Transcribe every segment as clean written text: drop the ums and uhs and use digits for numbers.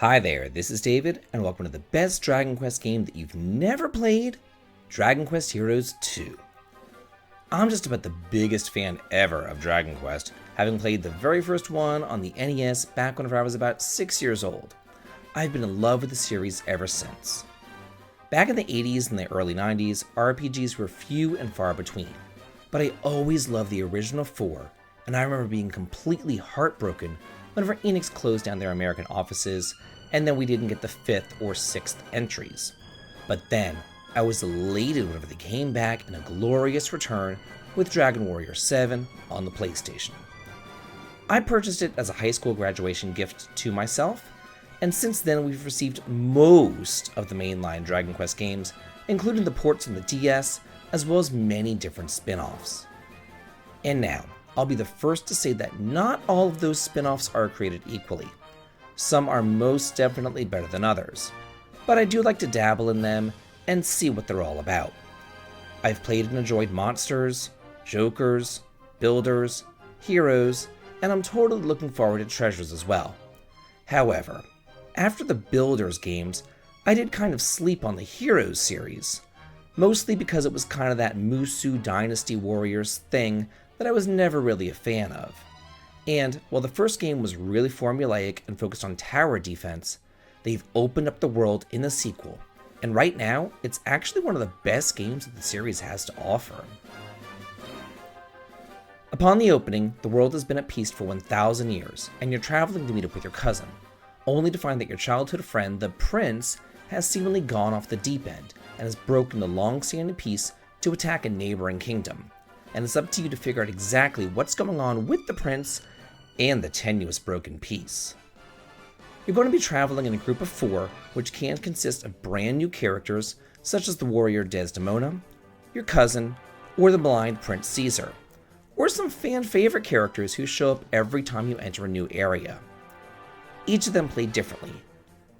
Hi there, this is David, and welcome to the best Dragon Quest game that you've never played, Dragon Quest Heroes 2. I'm just about the biggest fan ever of Dragon Quest, having played the very first one on the NES back whenever I was about 6 years old. I've been in love with the series ever since. Back in the 80s and the early 90s, RPGs were few and far between, but I always loved the original 4, and I remember being completely heartbroken whenever Enix closed down their American offices, and then we didn't get the 5th or 6th entries. But then, I was elated whenever they came back in a glorious return with Dragon Warrior 7 on the PlayStation. I purchased it as a high school graduation gift to myself, and since then we've received most of the mainline Dragon Quest games, including the ports on the DS, as well as many different spin-offs. And now, I'll be the first to say that not all of those spin-offs are created equally. Some are most definitely better than others, but I do like to dabble in them and see what they're all about. I've played and enjoyed monsters, jokers, builders, heroes, and I'm totally looking forward to treasures as well. However, after the builders games, I did kind of sleep on the heroes series, mostly because it was kind of that Musu Dynasty Warriors thing that I was never really a fan of. And while the first game was really formulaic and focused on tower defense, they've opened up the world in the sequel, and right now, it's actually one of the best games that the series has to offer. Upon the opening, the world has been at peace for 1,000 years, and you're traveling to meet up with your cousin, only to find that your childhood friend, the prince, has seemingly gone off the deep end and has broken the long-standing peace to attack a neighboring kingdom. And it's up to you to figure out exactly what's going on with the prince and the tenuous broken peace. You're going to be traveling in a group of 4, which can consist of brand new characters such as the warrior Desdemona, your cousin, or the blind Prince Caesar, or some fan favorite characters who show up every time you enter a new area. Each of them play differently,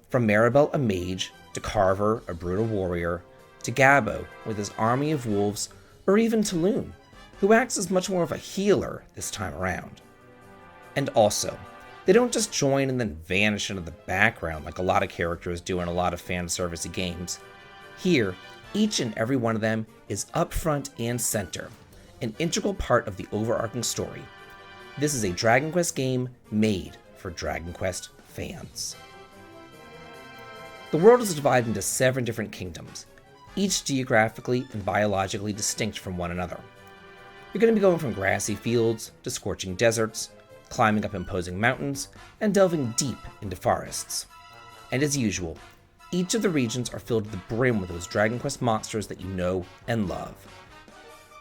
from Maribel, a mage, to Carver, a brutal warrior, to Gabbo with his army of wolves, or even to Loon, who acts as much more of a healer this time around. And also, they don't just join and then vanish into the background like a lot of characters do in a lot of fan servicey games. Here, each and every one of them is up front and center, an integral part of the overarching story. This is a Dragon Quest game made for Dragon Quest fans. The world is divided into 7 different kingdoms, each geographically and biologically distinct from one another. You're going to be going from grassy fields to scorching deserts, climbing up imposing mountains, and delving deep into forests. And as usual, each of the regions are filled to the brim with those Dragon Quest monsters that you know and love.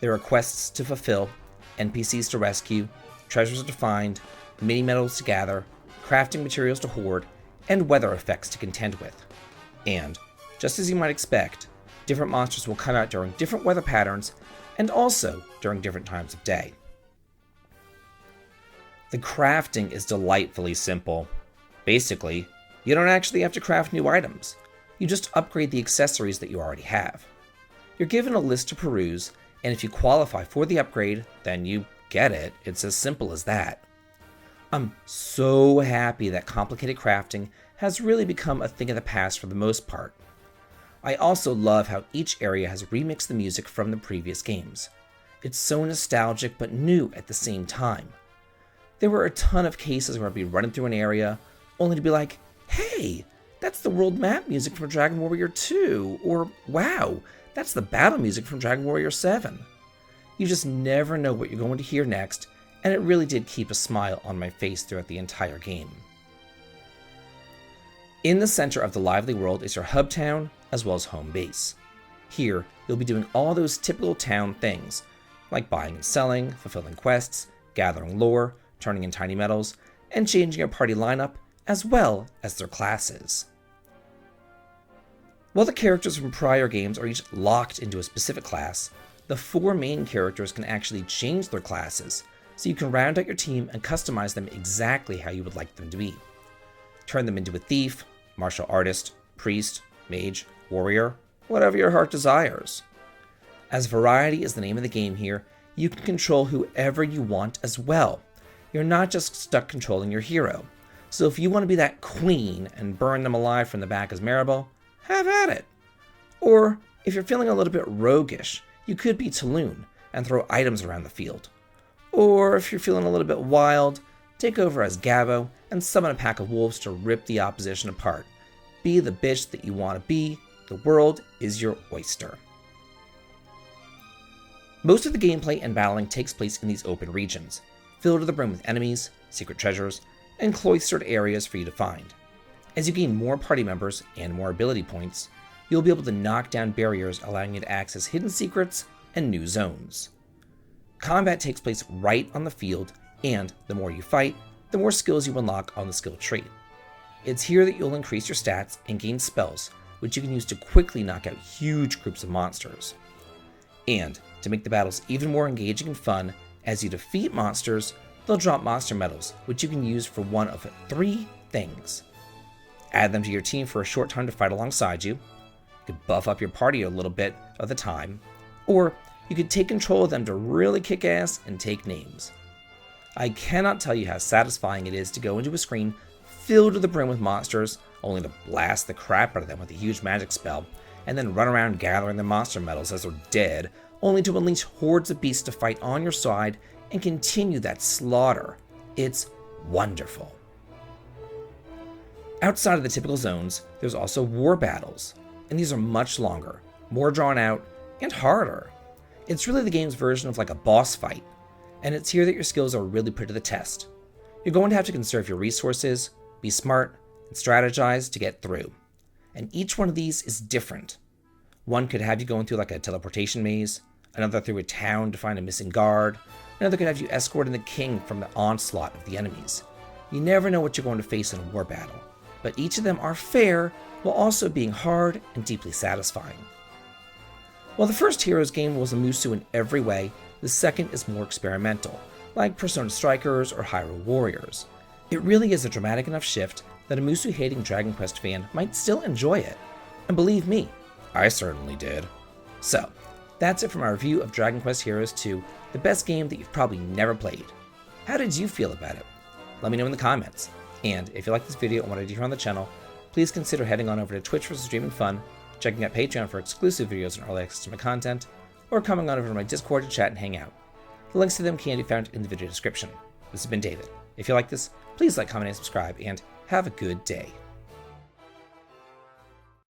There are quests to fulfill, NPCs to rescue, treasures to find, mini-medals to gather, crafting materials to hoard, and weather effects to contend with. And, just as you might expect, different monsters will come out during different weather patterns and also during different times of day. The crafting is delightfully simple. Basically, you don't actually have to craft new items. You just upgrade the accessories that you already have. You're given a list to peruse, and if you qualify for the upgrade, then you get it. It's as simple as that. I'm so happy that complicated crafting has really become a thing of the past for the most part. I also love how each area has remixed the music from the previous games. It's so nostalgic but new at the same time. There were a ton of cases where I'd be running through an area, only to be like, hey, that's the world map music from Dragon Warrior 2, or wow, that's the battle music from Dragon Warrior 7. You just never know what you're going to hear next, and it really did keep a smile on my face throughout the entire game. In the center of the lively world is your hub town, as well as home base. Here, you'll be doing all those typical town things, like buying and selling, fulfilling quests, gathering lore, turning in tiny medals, and changing your party lineup, as well as their classes. While the characters from prior games are each locked into a specific class, the 4 main characters can actually change their classes, so you can round out your team and customize them exactly how you would like them to be. Turn them into a thief, martial artist, priest, mage, warrior, whatever your heart desires. As variety is the name of the game here, you can control whoever you want as well. You're not just stuck controlling your hero. So if you want to be that queen and burn them alive from the back as Maribel, have at it. Or if you're feeling a little bit roguish, you could be Talon and throw items around the field. Or if you're feeling a little bit wild, take over as Gabo and summon a pack of wolves to rip the opposition apart. Be the bitch that you want to be. The world is your oyster. Most of the gameplay and battling takes place in these open regions, filled to the brim with enemies, secret treasures, and cloistered areas for you to find. As you gain more party members and more ability points, you'll be able to knock down barriers, allowing you to access hidden secrets and new zones. Combat takes place right on the field, and the more you fight, the more skills you unlock on the skill tree. It's here that you'll increase your stats and gain spells, which you can use to quickly knock out huge groups of monsters. And to make the battles even more engaging and fun, as you defeat monsters, they'll drop monster medals, which you can use for one of 3 things. Add them to your team for a short time to fight alongside you. You could buff up your party a little bit of the time, or you could take control of them to really kick ass and take names. I cannot tell you how satisfying it is to go into a screen filled to the brim with monsters, only to blast the crap out of them with a huge magic spell, and then run around gathering the monster medals as they're dead, only to unleash hordes of beasts to fight on your side and continue that slaughter. It's wonderful. Outside of the typical zones, there's also war battles, and these are much longer, more drawn out, and harder. It's really the game's version of like a boss fight, and it's here that your skills are really put to the test. You're going to have to conserve your resources, be smart, and strategize to get through. And each one of these is different. One could have you going through like a teleportation maze, another through a town to find a missing guard, another could have you escorting the king from the onslaught of the enemies. You never know what you're going to face in a war battle, but each of them are fair while also being hard and deeply satisfying. While the first Heroes game was a Musou in every way, the second is more experimental, like Persona Strikers or Hyrule Warriors. It really is a dramatic enough shift that a Musou-hating Dragon Quest fan might still enjoy it. And believe me, I certainly did. So, that's it from our review of Dragon Quest Heroes 2, the best game that you've probably never played. How did you feel about it? Let me know in the comments. And if you like this video and want to hear on the channel, please consider heading on over to Twitch for some streaming fun, checking out Patreon for exclusive videos and early access to my content, or coming on over to my Discord to chat and hang out. The links to them can be found in the video description. This has been David. If you like this, please like, comment, and subscribe, and have a good day.